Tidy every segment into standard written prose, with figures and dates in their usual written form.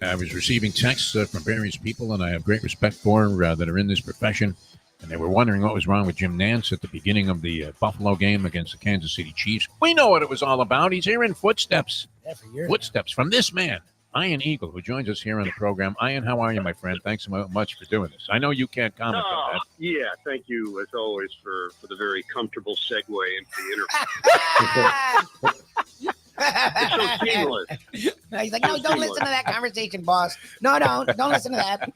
I was receiving texts from various people, and I have great respect for that are in this profession. And they were wondering what was wrong with Jim Nantz at the beginning of the Buffalo game against the Kansas City Chiefs. We know what it was all about. He's hearing footsteps. Footsteps from this man, Ian Eagle, who joins us here on the program. Ian, how are you, my friend? Thanks so much for doing this. I know you can't comment on that. Yeah, thank you, as always, for the very comfortable segue into the interview. It's so seamless. He's like, no, don't listen to that conversation, boss. No, don't listen to that.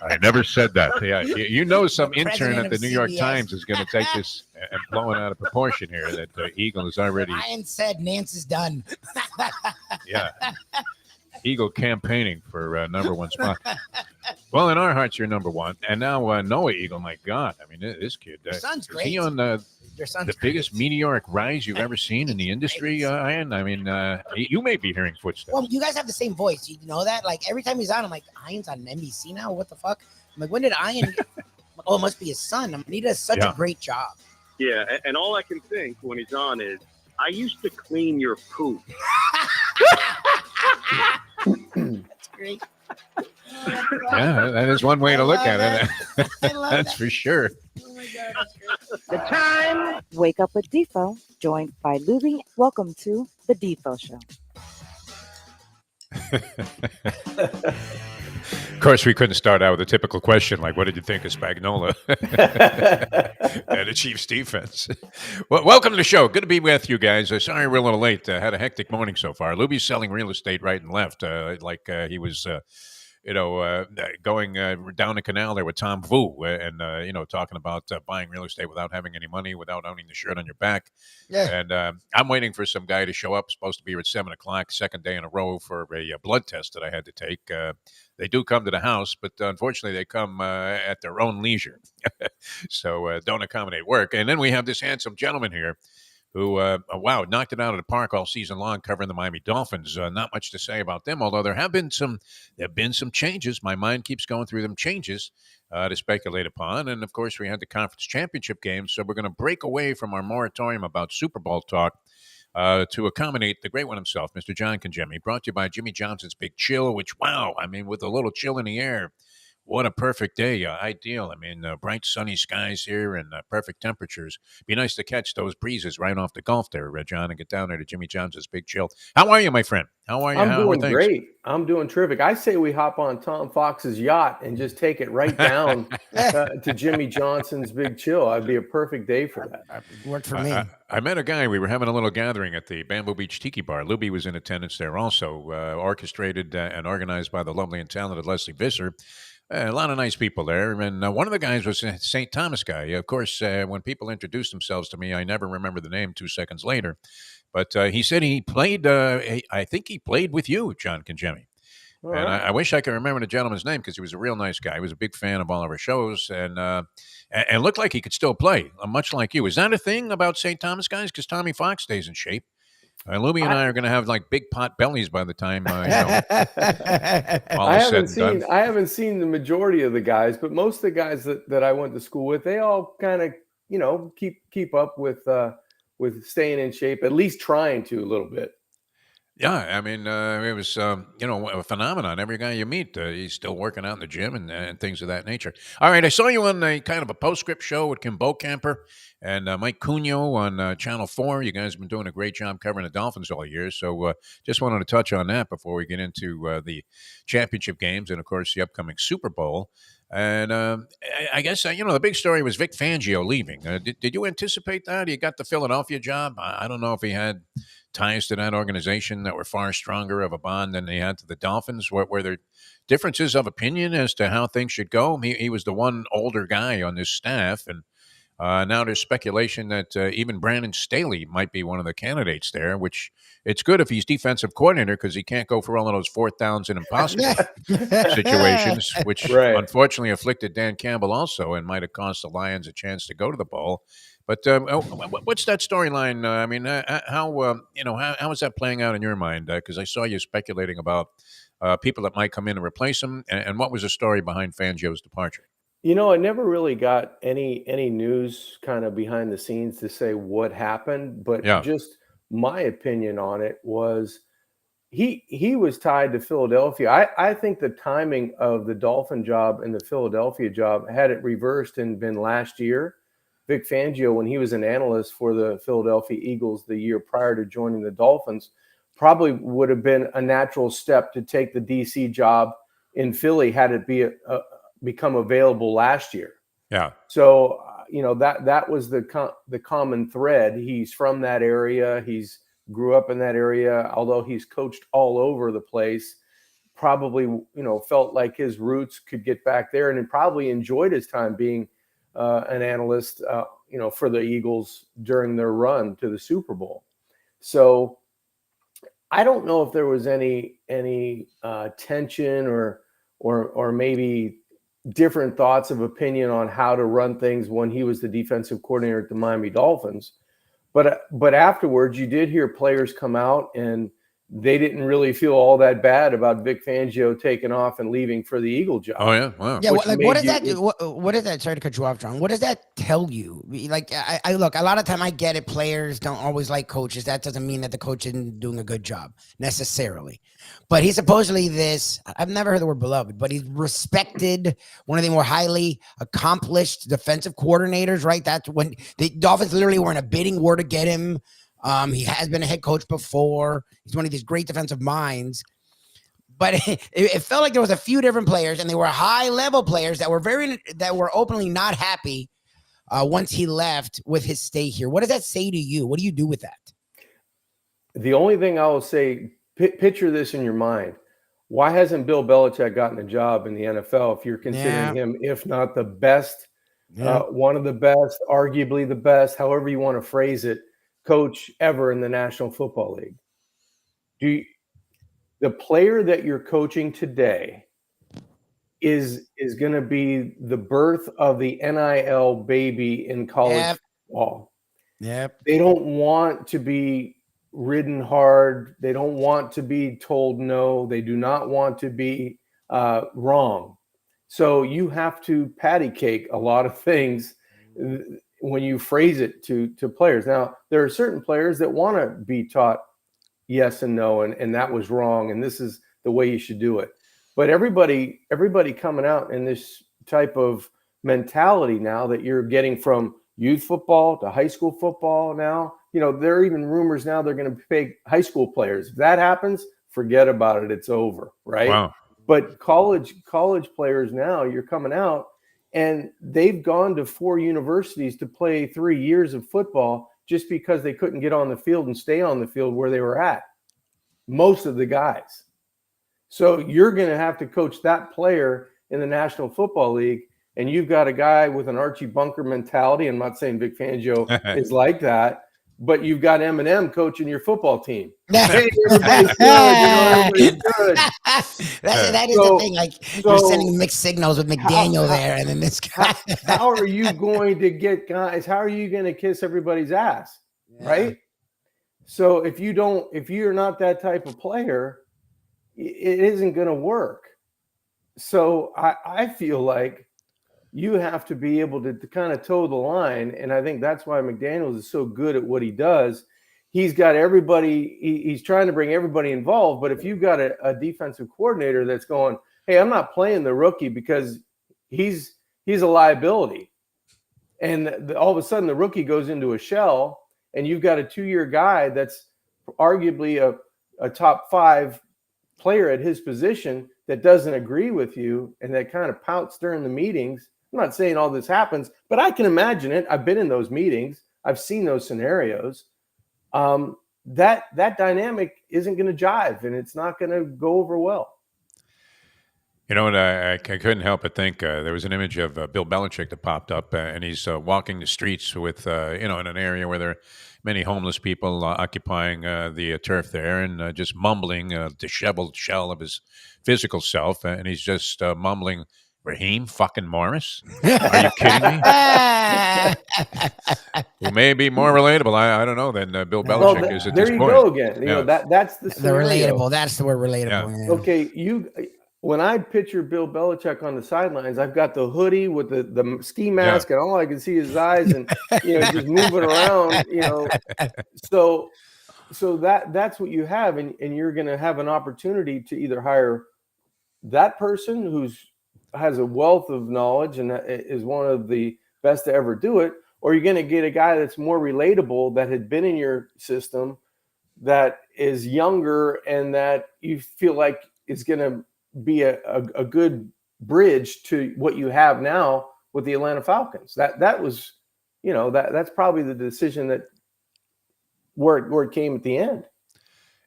I never said that. Yeah, you know, some intern at the New York Times is going to take this and blow it out of proportion here. That Eagle is already. Ryan said Nance is done. Yeah, Eagle campaigning for number one spot. Well, in our hearts, you're number one, and now Noah Eagle. My God, I mean, this kid. Your son's great. Is he on the biggest meteoric rise you've ever seen in the industry, Ian? I mean, you may be hearing footsteps. Well, you guys have the same voice. You know that? Like, every time he's on, I'm like, Ian's on NBC now? What the fuck? I'm like, when did Ian... Oh, it must be his son. I mean, he does such a great job. Yeah, and all I can think when he's on is, I used to clean your poop. That's great. Yeah, that is one way to look at it. That's that. for sure. Oh my God, that's great. The time. Wake up with Defo, joined by Lubie. Welcome to the Defo Show. Of course, we couldn't start out with a typical question like, what did you think of Spagnuolo and the Chiefs defense? Well, welcome to the show. Good to be with you guys. Sorry we're a little late. Had a hectic morning so far. Lubie's selling real estate right and left, he was... going down the canal there with Tom Vu and, talking about buying real estate without having any money, without owning the shirt on your back. Yeah. And I'm waiting for some guy to show up, supposed to be here at 7 o'clock, second day in a row for a blood test that I had to take. They do come to the house, but unfortunately they come at their own leisure. So don't accommodate work. And then we have this handsome gentleman here who, knocked it out of the park all season long covering the Miami Dolphins. Not much to say about them, although there have been some changes. My mind keeps going through them changes to speculate upon. And, of course, we had the conference championship game, so we're going to break away from our moratorium about Super Bowl talk to accommodate the great one himself, Mr. John Congemi, brought to you by Jimmy Johnson's Big Chill, which, with a little chill in the air, what a perfect day. Ideal. I mean, bright, sunny skies here and perfect temperatures. Be nice to catch those breezes right off the Gulf there, John, and get down there to Jimmy Johnson's Big Chill. How are you, my friend? How are you? I'm doing great. I'm doing terrific. I say we hop on Tom Fox's yacht and just take it right down to Jimmy Johnson's Big Chill. It'd be a perfect day for that. Worked for me. I met a guy. We were having a little gathering at the Bamboo Beach Tiki Bar. Lubie was in attendance there also, orchestrated and organized by the lovely and talented Leslie Visser. A lot of nice people there, and one of the guys was a St. Thomas guy. Of course, when people introduce themselves to me, I never remember the name 2 seconds later. But he said he played, I think he played with you, John Congemi. All and right. I wish I could remember the gentleman's name because he was a real nice guy. He was a big fan of all of our shows and looked like he could still play, much like you. Is that a thing about St. Thomas guys? Because Tommy Fox stays in shape. Lubie and I are going to have like big pot bellies by the time all is said and done. I haven't seen the majority of the guys, but most of the guys that I went to school with, they all kind of keep up with staying in shape, at least trying to a little bit. Yeah, I mean, it was, a phenomenon. Every guy you meet, he's still working out in the gym and things of that nature. All right, I saw you on a kind of a postscript show with Kim Bocamper and Mike Cugno on Channel 4. You guys have been doing a great job covering the Dolphins all year, so just wanted to touch on that before we get into the championship games and, of course, the upcoming Super Bowl. And I guess, the big story was Vic Fangio leaving. Did you anticipate that? He got the Philadelphia job. I don't know if he had ties to that organization that were far stronger of a bond than they had to the Dolphins. Were there differences of opinion as to how things should go? He was the one older guy on this staff, and now there's speculation that even Brandon Staley might be one of the candidates there, which it's good if he's defensive coordinator because he can't go for all of those fourth downs and impossible situations, which unfortunately afflicted Dan Campbell also and might have cost the Lions a chance to go to the bowl. But what's that storyline? I mean, how is that playing out in your mind? Because I saw you speculating about people that might come in and replace him. And what was the story behind Fangio's departure? I never really got any news kind of behind the scenes to say what happened, but just my opinion on it was he was tied to Philadelphia. I think the timing of the Dolphin job and the Philadelphia job, had it reversed and been last year, Vic Fangio, when he was an analyst for the Philadelphia Eagles the year prior to joining the Dolphins, probably would have been a natural step to take the DC job in Philly had it become available last year. Yeah. So that was the common thread. He's from that area. He's grew up in that area. Although he's coached all over the place, probably felt like his roots could get back there, and he probably enjoyed his time being an analyst, for the Eagles during their run to the Super Bowl. So I don't know if there was any tension or maybe different thoughts of opinion on how to run things when he was the defensive coordinator at the Miami Dolphins. But afterwards, you did hear players come out and they didn't really feel all that bad about Vic Fangio taking off and leaving for the Eagle job. Oh yeah, wow. Yeah, what does that? What does that? Sorry to cut you off, John. What does that tell you? Like, I look. A lot of time, I get it. Players don't always like coaches. That doesn't mean that the coach isn't doing a good job necessarily. But he's supposedly this. I've never heard the word beloved, but he's respected. One of the more highly accomplished defensive coordinators. Right. That's when the Dolphins literally were in a bidding war to get him. He has been a head coach before. He's one of these great defensive minds. But it felt like there was a few different players, and they were high-level players that were openly not happy once he left with his stay here. What does that say to you? What do you do with that? The only thing I will say, picture this in your mind. Why hasn't Bill Belichick gotten a job in the NFL if you're considering him, if not the best, one of the best, arguably the best, however you want to phrase it, coach ever in the National Football League? The player that you're coaching today is going to be the birth of the NIL baby in college football. Yep. They don't want to be ridden hard. They don't want to be told no. They do not want to be wrong. So you have to patty cake a lot of things when you phrase it to players. Now, there are certain players that want to be taught yes and no, and that was wrong, and this is the way you should do it. But everybody coming out in this type of mentality now that you're getting from youth football to high school football now, there are even rumors now they're going to pay high school players. If that happens, forget about it. It's over, right? Wow. But college players now, you're coming out, and they've gone to 4 universities to play 3 years of football just because they couldn't get on the field and stay on the field where they were at. Most of the guys. So you're going to have to coach that player in the National Football League, and you've got a guy with an Archie Bunker mentality. I'm not saying Vic Fangio is like that, but you've got Eminem coaching your football team. Hey, everybody's good. Everybody's good. That is the thing. Like, you're sending mixed signals with McDaniel there, and then this guy. How are you going to get guys? How are you going to kiss everybody's ass? Yeah. Right? So if you're not that type of player, it isn't going to work. So I feel like you have to be able to kind of toe the line. And I think that's why McDaniels is so good at what he does. He's got everybody, he's trying to bring everybody involved. But if you've got a defensive coordinator that's going, hey, I'm not playing the rookie because he's a liability. And all of a sudden the rookie goes into a shell, and you've got a 2-year guy that's arguably a top 5 player at his position that doesn't agree with you and that kind of pouts during the meetings. I'm not saying all this happens, but I can imagine it. I've been in those meetings. I've seen those scenarios. That dynamic isn't going to jive, and it's not going to go over well. You know what? I couldn't help but think there was an image of Bill Belichick that popped up, and he's walking the streets with, in an area where there are many homeless people occupying the turf there, and just mumbling a disheveled shell of his physical self, and he's just mumbling, "Raheem fucking Morris? Are you kidding me?" Who may be more relatable, I don't know, than Bill Belichick is at this point. There you go again. That's the scenario. The relatable. That's the word relatable. Yeah. Okay, when I picture Bill Belichick on the sidelines, I've got the hoodie with the ski mask, and all I can see is his eyes, and just moving around. So So that's what you have, and you're going to have an opportunity to either hire that person who's has a wealth of knowledge and is one of the best to ever do it, or you're going to get a guy that's more relatable, that had been in your system, that is younger, and that you feel like is going to be a good bridge to what you have now with the Atlanta Falcons. That was, that's probably the decision that where it came at the end.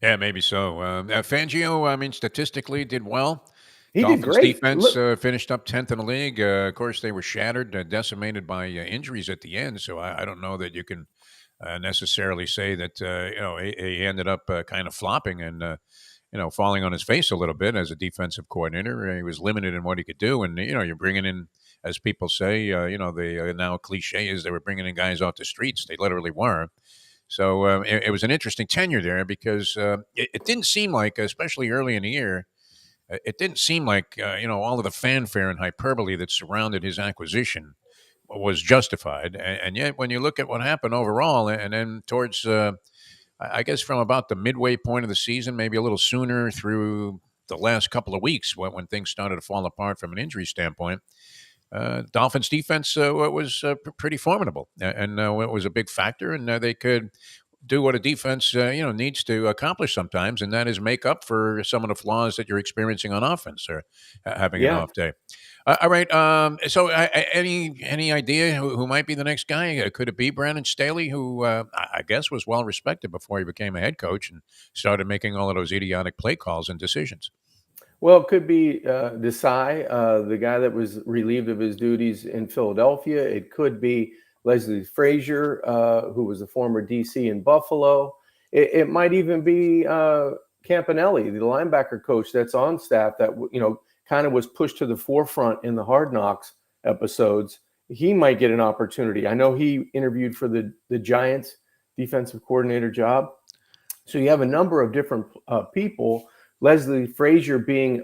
Yeah, maybe so. Fangio, I mean, statistically did well. He did Dolphins great. defense finished up 10th in the league. Of course, they were shattered, decimated by injuries at the end. So I don't know that you can necessarily say that he ended up kind of flopping and falling on his face a little bit as a defensive coordinator. He was limited in what he could do, and you're bringing in, as people say, the now cliche is they were bringing in guys off the streets. They literally were. So it was an interesting tenure there because it didn't seem like, especially early in the year, it didn't seem like all of the fanfare and hyperbole that surrounded his acquisition was justified. And yet, when you look at what happened overall, and then towards, I guess, from about the midway point of the season, maybe a little sooner through the last couple of weeks when things started to fall apart from an injury standpoint, Dolphins defense was pretty formidable, and it was a big factor, and they could do what a defense needs to accomplish sometimes, and that is make up for some of the flaws that you're experiencing on offense or having an off day. All right. So, any idea who might be the next guy? Could it be Brandon Staley, who I guess was well respected before he became a head coach and started making all of those idiotic play calls and decisions? Well, it could be Desai, the guy that was relieved of his duties in Philadelphia. It could be Leslie Frazier, who was a former DC in Buffalo. It might even be Campanelli, the linebacker coach that's on staff that, kind of was pushed to the forefront in the Hard Knocks episodes. He might get an opportunity. I know he interviewed for the Giants defensive coordinator job. So you have a number of different people. Leslie Frazier being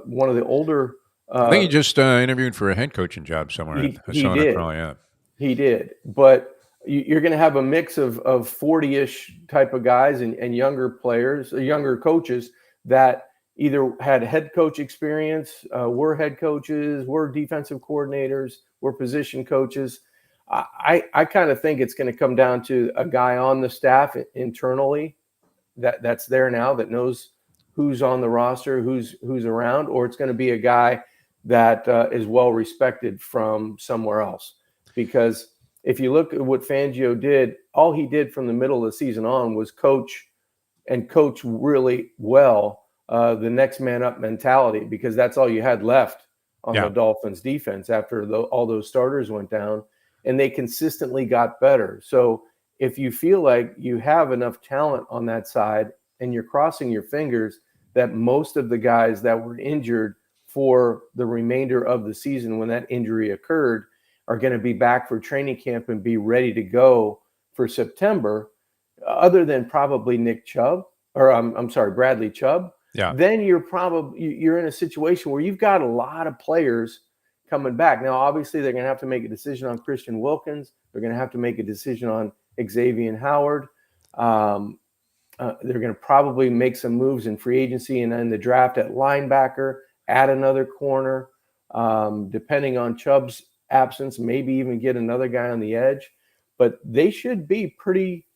one of the older. I think he just interviewed for a head coaching job somewhere. He did. Yeah. He did. But you're going to have a mix of 40-ish type of guys and younger players, younger coaches that either had head coach experience, were head coaches, were defensive coordinators, were position coaches. I kind of think it's going to come down to a guy on the staff internally that's there now that knows who's on the roster, who's around, or it's going to be a guy that is well respected from somewhere else. Because if you look at what Fangio did, all he did from the middle of the season on was coach really well the next man up mentality, because that's all you had left on the Dolphins defense after all those starters went down, and they consistently got better. So if you feel like you have enough talent on that side and you're crossing your fingers that most of the guys that were injured for the remainder of the season when that injury occurred are going to be back for training camp and be ready to go for September, other than probably Nick Chubb, or I'm sorry, Bradley Chubb, then you're in a situation where you've got a lot of players coming back. Now, obviously, they're going to have to make a decision on Christian Wilkins. They're going to have to make a decision on Xavier Howard. They're going to probably make some moves in free agency and then the draft at linebacker, add another corner, depending on Chubb's absence, maybe even get another guy on the edge. But they should be pretty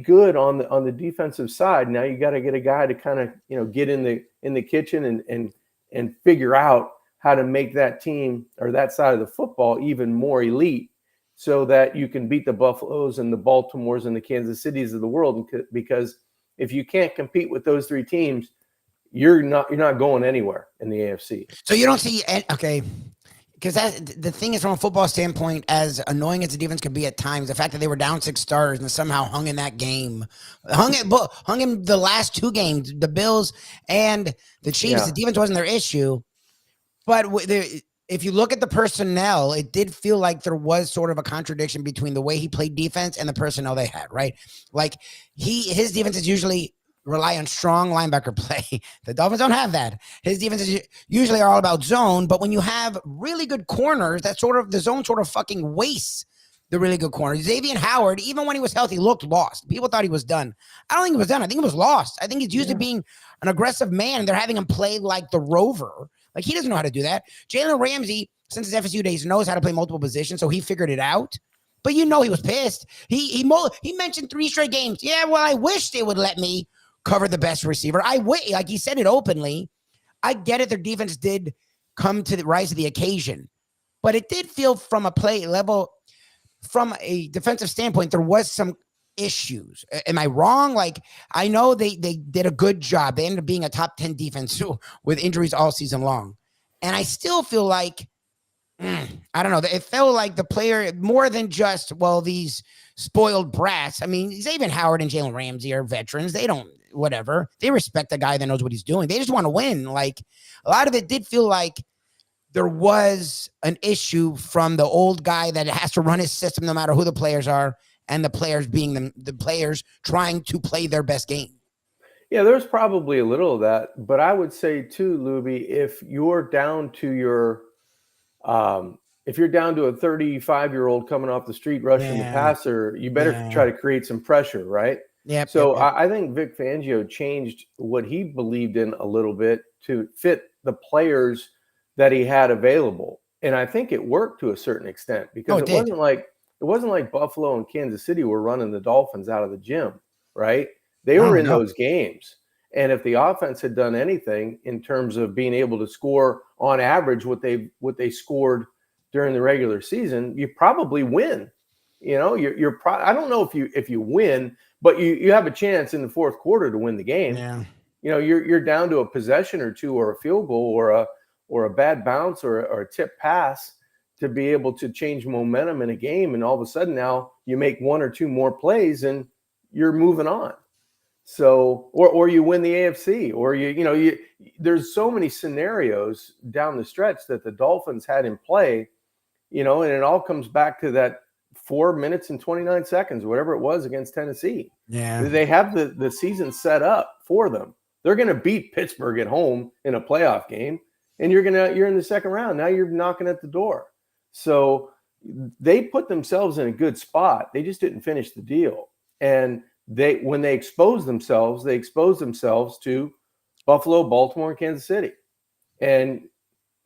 good on the defensive side. Now you got to get a guy to kind of get in the kitchen and figure out how to make that team or that side of the football even more elite, so that you can beat the Buffaloes and the Baltimores and the Kansas Cities of the world. Because if you can't compete with those three teams, you're not going anywhere in the AFC. So you don't see because the thing is, from a football standpoint, as annoying as the defense could be at times, the fact that they were down 6 starters and somehow hung in that game, hung in the last 2 games, the Bills and the Chiefs. The defense wasn't their issue, but if you look at the personnel, it did feel like there was sort of a contradiction between the way he played defense and the personnel they had, right? Like his defense is usually rely on strong linebacker play. The Dolphins don't have that. His defenses usually are all about zone, but when you have really good corners, that the zone sort of fucking wastes the really good corners. Xavier Howard, even when he was healthy, looked lost. People thought he was done. I don't think he was done. I think he was lost. I think he's used to being an aggressive man. They're having him play like the rover. Like, he doesn't know how to do that. Jalen Ramsey, since his FSU days, knows how to play multiple positions, so he figured it out. But he was pissed. He mentioned 3 straight games. Yeah, well, I wish they would let me cover the best receiver. Like he said it openly. I get it. Their defense did come to the rise to the occasion, but it did feel from a play level, from a defensive standpoint, there was some issues. Am I wrong? Like, I know they did a good job. They ended up being a top 10 defense with injuries all season long. And I still feel like, I don't know. It felt like the player, more than just, these spoiled brats. I mean, Xavier Howard and Jalen Ramsey are veterans. They don't, whatever. They respect the guy that knows what he's doing. They just want to win. Like, a lot of it did feel like there was an issue from the old guy that has to run his system no matter who the players are, and the players being the players trying to play their best game. Yeah, there's probably a little of that. But I would say too, Lubie, if you're down to if you're down to a 35-year-old coming off the street rushing the passer, you better try to create some pressure, right? Yeah. So I think Vic Fangio changed what he believed in a little bit to fit the players that he had available, and I think it worked to a certain extent, because it wasn't like Buffalo and Kansas City were running the Dolphins out of the gym, right? They were in those games. And if the offense had done anything in terms of being able to score on average what they scored during the regular season, you probably win. You know, I don't know if you win, but you have a chance in the fourth quarter to win the game. Yeah. You know, you're down to a possession or two, or a field goal, or a bad bounce, or a tip pass to be able to change momentum in a game, and all of a sudden now you make 1 or 2 more plays and you're moving on. So, or you win the AFC, or there's so many scenarios down the stretch that the Dolphins had in play, and it all comes back to that 4 minutes and 29 seconds, whatever it was, against Tennessee. Yeah. They have the season set up for them. They're going to beat Pittsburgh at home in a playoff game, and you're in the second round. Now you're knocking at the door. So they put themselves in a good spot. They just didn't finish the deal. And when they exposed themselves to Buffalo, Baltimore, and Kansas City. And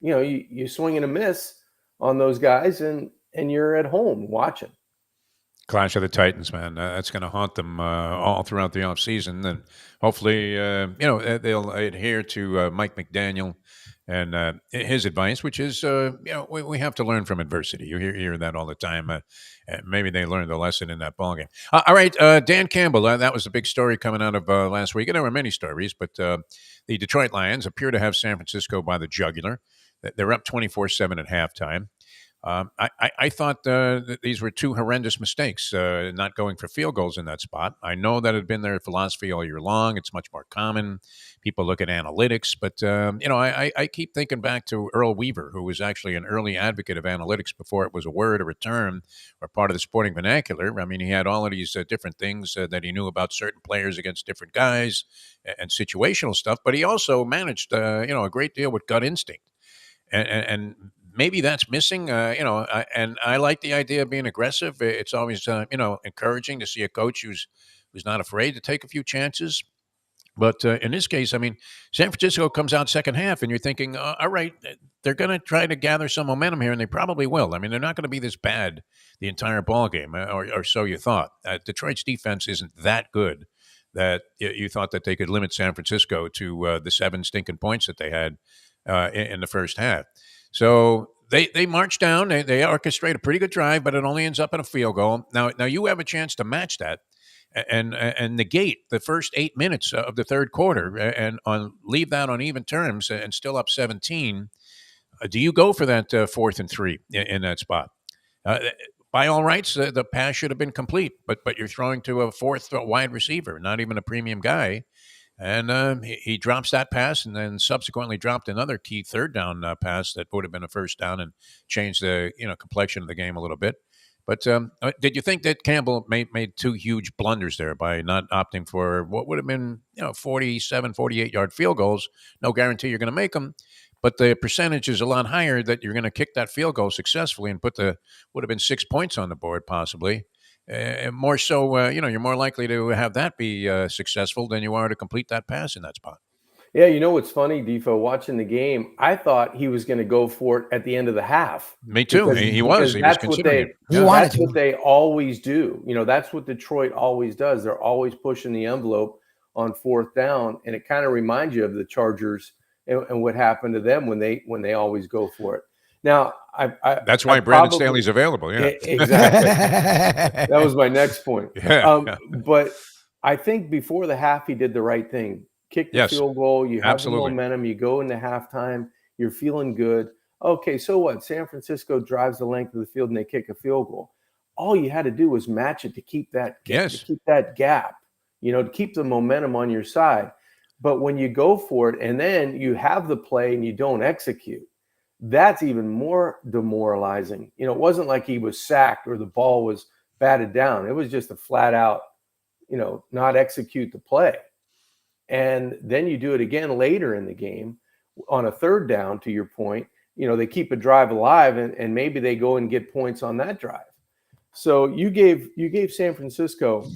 you swing and a miss on those guys, and you're at home watching. Clash of the Titans, man. That's going to haunt them all throughout the offseason. And hopefully, they'll adhere to Mike McDaniel and his advice, which is, we have to learn from adversity. You hear that all the time. Maybe they learned the lesson in that ballgame. All right, Dan Campbell, that was a big story coming out of last week. And there were many stories, but the Detroit Lions appear to have San Francisco by the jugular. They're up 24-7 at halftime. I thought that these were 2 horrendous mistakes, not going for field goals in that spot. I know that had been their philosophy all year long. It's much more common. People look at analytics, but I keep thinking back to Earl Weaver, who was actually an early advocate of analytics before it was a word or a term or part of the sporting vernacular. I mean, he had all of these different things that he knew about certain players against different guys and situational stuff, but he also managed, a great deal with gut instinct. And maybe that's missing, and I like the idea of being aggressive. It's always, encouraging to see a coach who's not afraid to take a few chances. But in this case, I mean, San Francisco comes out second half, and you're thinking, all right, they're going to try to gather some momentum here, and they probably will. I mean, they're not going to be this bad the entire ballgame, or so you thought. Detroit's defense isn't that good that you thought that they could limit San Francisco to the 7 stinking points that they had in the first half. So they march down. They orchestrate a pretty good drive, but it only ends up in a field goal. Now you have a chance to match that and negate the first 8 minutes of the third quarter and leave that on even terms and still up 17. Do you go for that 4th and 3 in that spot? By all rights, the pass should have been complete, but you're throwing to a 4th wide receiver, not even a premium guy. And he drops that pass, and then subsequently dropped another key 3rd down pass that would have been a first down and changed the complexion of the game a little bit. But did you think that Campbell made 2 huge blunders there by not opting for what would have been 47, 48-yard field goals? No guarantee you're going to make them, but the percentage is a lot higher that you're going to kick that field goal successfully and would have been 6 points on the board possibly. More so, you're more likely to have that be successful than you are to complete that pass in that spot. Yeah, you know what's funny, Defo, watching the game, I thought he was going to go for it at the end of the half. Me too. He was considering it. That's what they always do. That's what Detroit always does. They're always pushing the envelope on fourth down, and it kind of reminds you of the Chargers and what happened to them when they always go for it. Now, that's why Brandon Staley's available. Yeah, exactly. That was my next point. Yeah. But I think before the half, he did the right thing. Kick the field goal. You have the momentum. You go into halftime. You're feeling good. Okay, so what? San Francisco drives the length of the field and they kick a field goal. All you had to do was match it to keep that gap. To keep the momentum on your side. But when you go for it and then you have the play and you don't execute, that's even more demoralizing. It wasn't like he was sacked or the ball was batted down. It was just a flat out, not execute the play. And then you do it again later in the game on a third down, to your point. They keep a drive alive and maybe they go and get points on that drive. So you gave San Francisco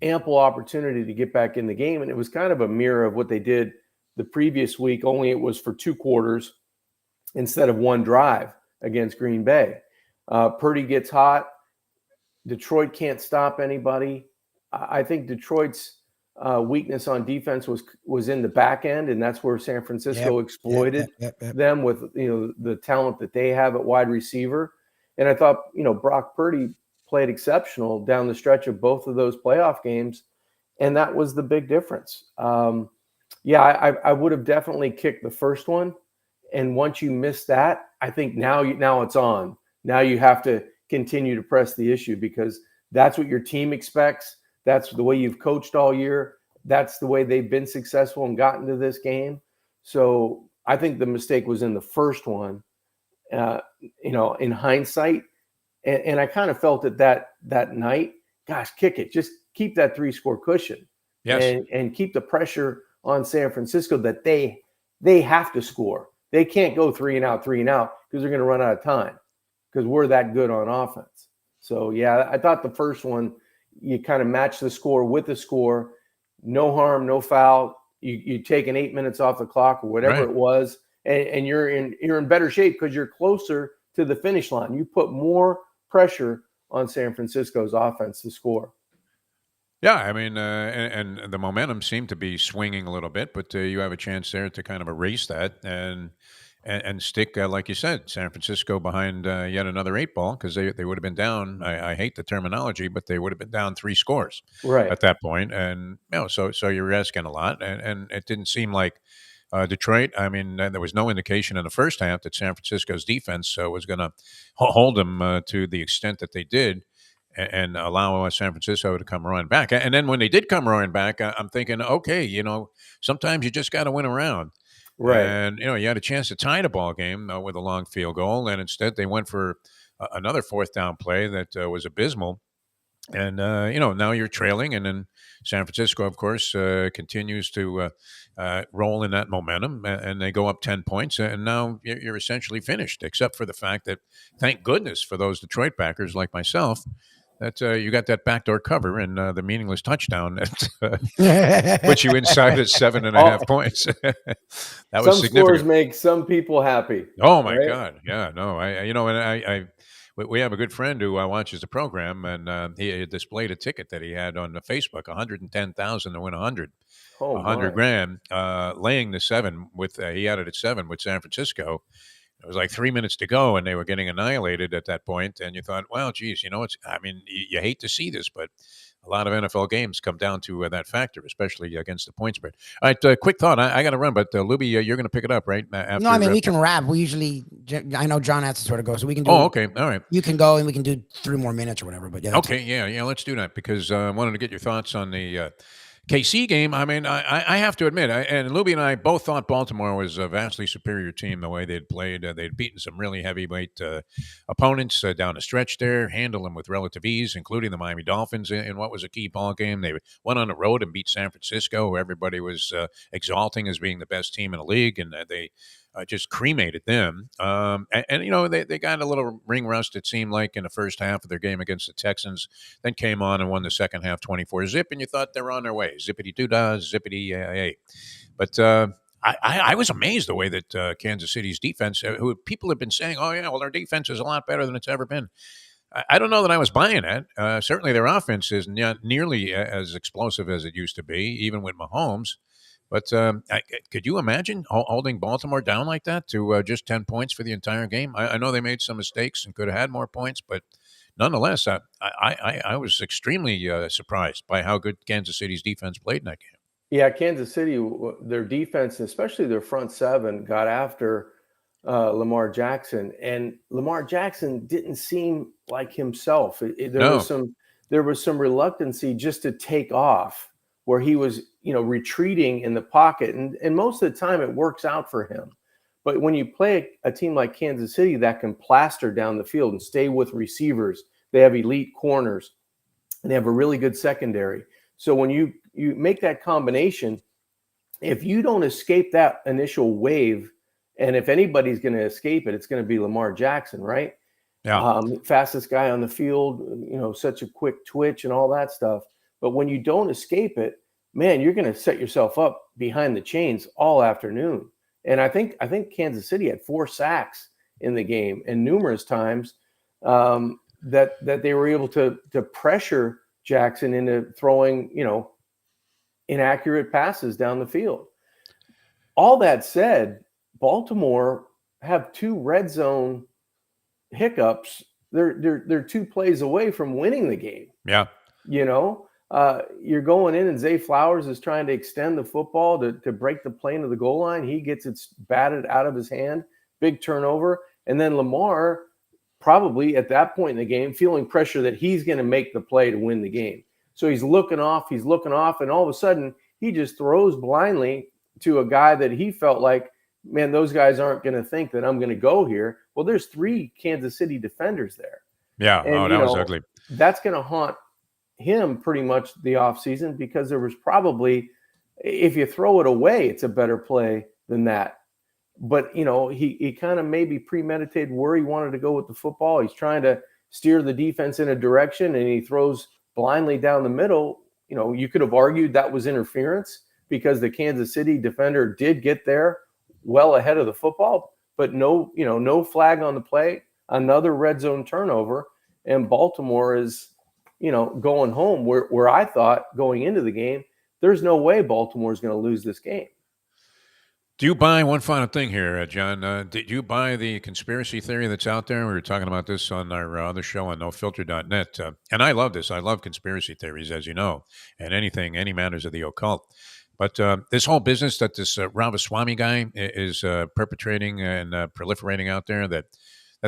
ample opportunity to get back in the game. And it was kind of a mirror of what they did the previous week, only it was for 2 quarters instead of 1 drive against Green Bay. Purdy gets hot. Detroit can't stop anybody. I think Detroit's weakness on defense was in the back end, and that's where San Francisco exploited them with the talent that they have at wide receiver. And I thought Brock Purdy played exceptional down the stretch of both of those playoff games, and that was the big difference. I would have definitely kicked the first one, and once you miss that, I think now it's on. Now you have to continue to press the issue because that's what your team expects. That's the way you've coached all year. That's the way they've been successful and gotten to this game. So I think the mistake was in the first one, in hindsight. And I kind of felt it that night. Gosh, kick it. Just keep that 3-score cushion. Yes. And keep the pressure on San Francisco that they have to score. They can't go 3 and out because they're going to run out of time because we're that good on offense. So, yeah, I thought the first one, you kind of match the score with the score. No harm, no foul. You take 8 minutes off the clock or whatever it was, and you're in better shape because you're closer to the finish line. You put more pressure on San Francisco's offense to score. Yeah, I mean, and the momentum seemed to be swinging a little bit, but you have a chance there to kind of erase that and stick, like you said, San Francisco behind yet another 8 ball because they would have been down. I hate the terminology, but they would have been down 3 scores at that point. And so you're asking a lot, and it didn't seem like Detroit. I mean, there was no indication in the first half that San Francisco's defense was going to hold them to the extent that they did. And allow San Francisco to come roaring back. And then when they did come roaring back, I'm thinking, okay, sometimes you just got to win a round. Right. And, you had a chance to tie the ball game with a long field goal. And instead they went for another 4th down play that was abysmal. And, now you're trailing. And then San Francisco, of course, continues to roll in that momentum. And they go up 10 points. And now you're essentially finished, except for the fact that, thank goodness for those Detroit backers like myself, that you got that backdoor cover and the meaningless touchdown that put you inside at 7.5 points. That was some significant. Scores make some people happy. Oh my God! Yeah, no, we have a good friend who watches the program, and he displayed a ticket that he had on Facebook, 110,000 to win 100 grand, laying the 7 with he had it at 7 with San Francisco. It was like 3 minutes to go, and they were getting annihilated at that point. And you thought, well, geez, you hate to see this, but a lot of NFL games come down to that factor, especially against the point spread. All right, quick thought. I got to run, but Lubie, you're going to pick it up, right? After, no, I mean, we can wrap. We usually, I know John has to sort of go, so we can do. Oh, okay. All right. You can go, and we can do 3 more minutes or whatever. But yeah. Okay, yeah, let's do that because I wanted to get your thoughts on the KC game. I mean, I have to admit, and Lubie and I both thought Baltimore was a vastly superior team the way they'd played. They'd beaten some really heavyweight opponents down the stretch there, handled them with relative ease, including the Miami Dolphins in what was a key ball game. They went on the road and beat San Francisco, who everybody was exalting as being the best team in the league, and they just cremated them. And they got a little ring rust, it seemed like, in the first half of their game against the Texans, then came on and won the second half 24-zip, and you thought they were on their way. Zippity-doo-dah, zippity-yay. But I was amazed the way that Kansas City's defense, who people have been saying, oh, yeah, well, their defense is a lot better than it's ever been. I don't know that I was buying that. Certainly their offense is not nearly as explosive as it used to be, even with Mahomes. But could you imagine holding Baltimore down like that to just 10 points for the entire game? I know they made some mistakes and could have had more points, but nonetheless, I was extremely surprised by how good Kansas City's defense played in that game. Yeah, Kansas City, their defense, especially their front seven, got after Lamar Jackson, and Lamar Jackson didn't seem like himself. There was some reluctancy just to take off, where he was, retreating in the pocket, and most of the time it works out for him. But when you play a team like Kansas City that can plaster down the field and stay with receivers, they have elite corners, and they have a really good secondary. So when you make that combination, if you don't escape that initial wave, and if anybody's going to escape it, it's going to be Lamar Jackson, right? Yeah. Fastest guy on the field, such a quick twitch and all that stuff. But when you don't escape it, man, you're going to set yourself up behind the chains all afternoon. And I think Kansas City had 4 sacks in the game, and numerous times that they were able to pressure Jackson into throwing, inaccurate passes down the field. All that said, Baltimore have 2 red zone hiccups. They're 2 plays away from winning the game. Yeah. You're going in, and Zay Flowers is trying to extend the football to break the plane of the goal line. He gets it batted out of his hand, big turnover. And then Lamar, probably at that point in the game, feeling pressure that he's going to make the play to win the game. So he's looking off, and all of a sudden he just throws blindly to a guy that he felt like, man, those guys aren't going to think that I'm going to go here. Well, there's 3 Kansas City defenders there. Yeah. And, that was ugly. That's going to haunt him pretty much the offseason, because there was probably, if you throw it away, it's a better play than that. But, he kind of maybe premeditated where he wanted to go with the football. He's trying to steer the defense in a direction, and he throws blindly down the middle. You could have argued that was interference, because the Kansas City defender did get there well ahead of the football, but no flag on the play, another red zone turnover, and Baltimore is, going home, where I thought going into the game, there's no way Baltimore is going to lose this game. Do you buy one final thing here, John? Did you buy the conspiracy theory that's out there? We were talking about this on our other show on NoFilter.net. And I love this. I love conspiracy theories, as you know, and any matters of the occult. But this whole business that this Ramaswamy guy is perpetrating and proliferating out there, that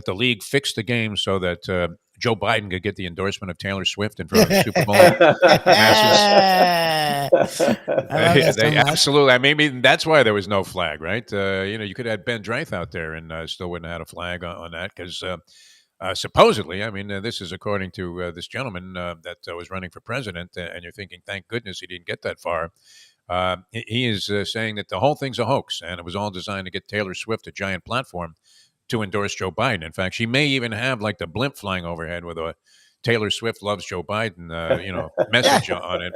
the league fixed the game so that Joe Biden could get the endorsement of Taylor Swift in front of the Super Bowl masses. They absolutely. Maybe that's why there was no flag, right? You could have had Ben Drath out there and still wouldn't have had a flag on that, because supposedly, this is according to this gentleman that was running for president, and you're thinking, thank goodness he didn't get that far. He is saying that the whole thing's a hoax, and it was all designed to get Taylor Swift a giant platform to endorse Joe Biden. In fact, she may even have like the blimp flying overhead with a Taylor Swift loves Joe Biden, message on it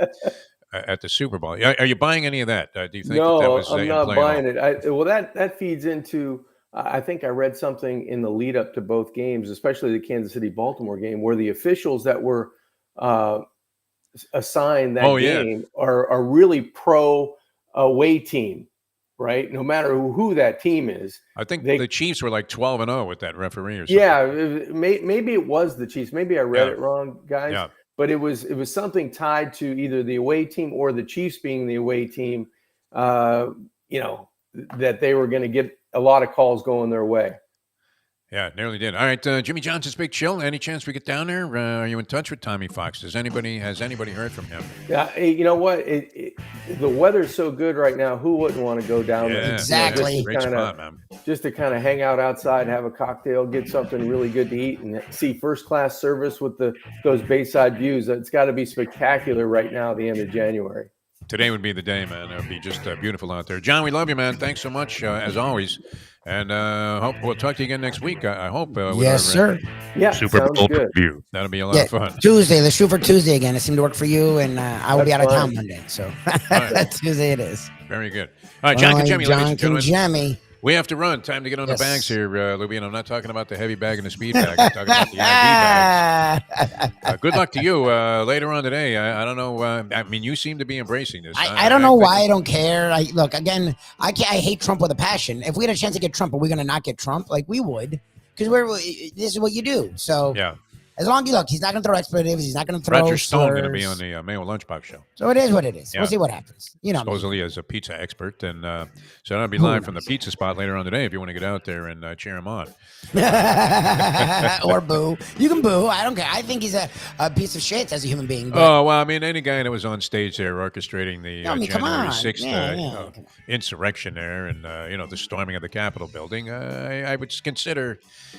at the Super Bowl. Are you buying any of that? Do you think that was I'm not buying it. That feeds into, I think I read something in the lead up to both games, especially the Kansas City Baltimore game, where the officials that were assigned that game are really pro away team. Right, no matter who that team is. I think the Chiefs were like 12-0 with that referee or something. Yeah, maybe it was the Chiefs. Maybe I read it wrong, guys. Yeah. But it was something tied to either the away team or the Chiefs being the away team. That they were going to get a lot of calls going their way. Yeah, it nearly did. All right, Jimmy Johnson's Big Chill. Any chance we get down there? Are you in touch with Tommy Fox? Has anybody heard from him? Yeah, you know what? The weather's so good right now. Who wouldn't want to go down there? Exactly. Great spot, man. Just to kind of hang out outside, have a cocktail, get something really good to eat, and see first-class service with those Bayside views. It's got to be spectacular right now at the end of January. Today would be the day, man. It would be just beautiful out there. John, we love you, man. Thanks so much, as always. And hope we'll talk to you again next week. I hope. With Yes, our, sir. Yeah, Super sounds Bowl good. preview. That'll be a lot Yeah, of fun. Tuesday. Let's shoot for Tuesday again. It seemed to work for you, and I will be out That's of town fine. Monday. So right. Tuesday it is. Very good. All right, John Congemi, ladies John and gentlemen. Congemi. We have to run. Time to get on the Yes. bags here, Lubie. And I'm not talking about the heavy bag and the speed bag. I'm talking about the IV bags. Good luck to you later on today. I don't know. I mean, you seem to be embracing this. I don't know think- why I don't care. Look again. I hate Trump with a passion. If we had a chance to get Trump, are we going to not get Trump? Like we would, because this is what you do. So Yeah. as long as you look, he's not going to throw expletives. He's not going to throw. Roger Stone going to slurs. be on the Mayo Lunchbox show. So it is what it is. Yeah. We'll see what happens. You know, me. Supposedly as a pizza expert, and so that'll be live from the pizza spot later on today. If you want to get out there and cheer him on. or boo. You can boo. I don't care. I think he's a piece of shit as a human being. But Oh well, I mean, any guy that was on stage there orchestrating the I mean, come January on. 6th Yeah, yeah, come on. insurrection there, and the storming of the Capitol building, I would consider.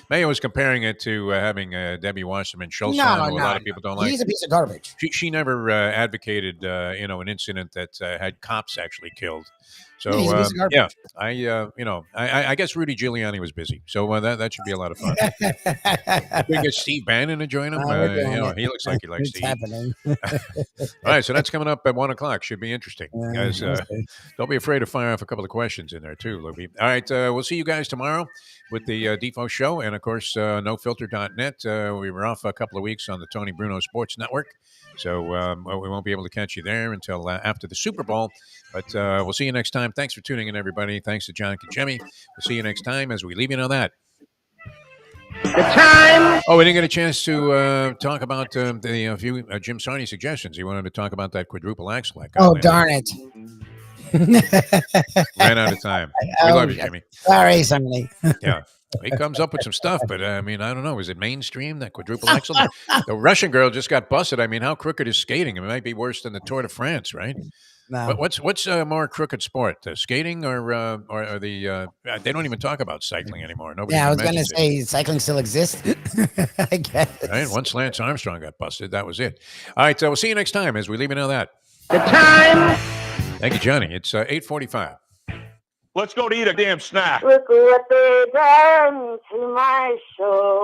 Mayo was comparing it to having Debbie Wasserman Schultz on, who a lot of people don't like. He's a piece of garbage. She never advocated an incident that had cops actually killed. So Yeah, he's a piece of garbage. I guess Rudy Giuliani was busy, so that should be a lot of fun. We get Steve Bannon to join him. we're doing it. He looks like he likes It's to eat. happening. All right, so that's coming up at 1:00. Should be interesting, guys. Okay. Don't be afraid to fire off a couple of questions in there too, Lubie. All right, we'll see you guys tomorrow with the Defo Show, and of course, NoFilter.net. We were off a couple of weeks on the Tony Bruno Sports Network, so we won't be able to catch you there until after the Super Bowl. But we'll see you next time. Thanks for tuning in, everybody. Thanks to John Congemi. We'll see you next time as we leave you on that. Oh, we didn't get a chance to talk about the few Jim Sarney suggestions. He wanted to talk about that quadruple axle. Oh, darn it. Ran out of time. We love you, Jimmy. Sorry, Sonny. Yeah. He comes up with some stuff, but I mean, I don't know. Is it mainstream, that quadruple axle? The Russian girl just got busted. I mean, how crooked is skating? It might be worse than the Tour de France, right? No. But what's a more crooked sport, skating or the? They don't even talk about cycling anymore. Nobody. Yeah, I even was going to mentions say cycling still exists. I guess. it, right? Once Lance Armstrong got busted, that was it. All right, we'll see you next time as we leave it on that. Thank you, Johnny. It's 8:45. Let's go to eat a damn snack. Look what they done to my soul.